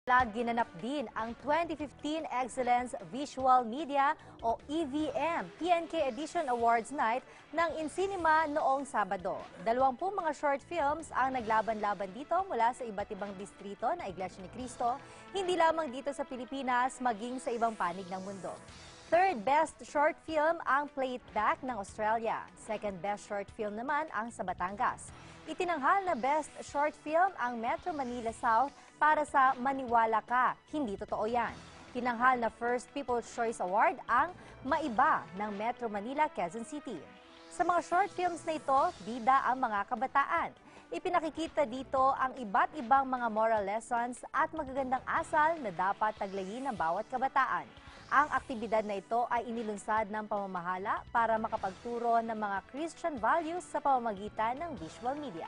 Ginanap din ang 2015 Excellence Visual Media o EVM PNK Edition Awards Night ng Incinema noong Sabado. 20 mga short films ang naglaban-laban dito mula sa iba't ibang distrito ng Iglesia ni Cristo, hindi lamang dito sa Pilipinas, maging sa ibang panig ng mundo. Third best short film ang Play It Back ng Australia. Second best short film naman ang sa Batangas. Itinanghal na best short film ang Metro Manila South para sa Maniwala Ka, Hindi Totoo Yan. Tinanghal na First People's Choice Award ang Maiba ng Metro Manila, Quezon City. Sa mga short films na ito, bida ang mga kabataan. Ipinakikita dito ang iba't ibang mga moral lessons at magagandang asal na dapat taglayin ng bawat kabataan. Ang aktibidad na ito ay inilunsad ng pamamahala para makapagturo ng mga Christian values sa pamamagitan ng visual media.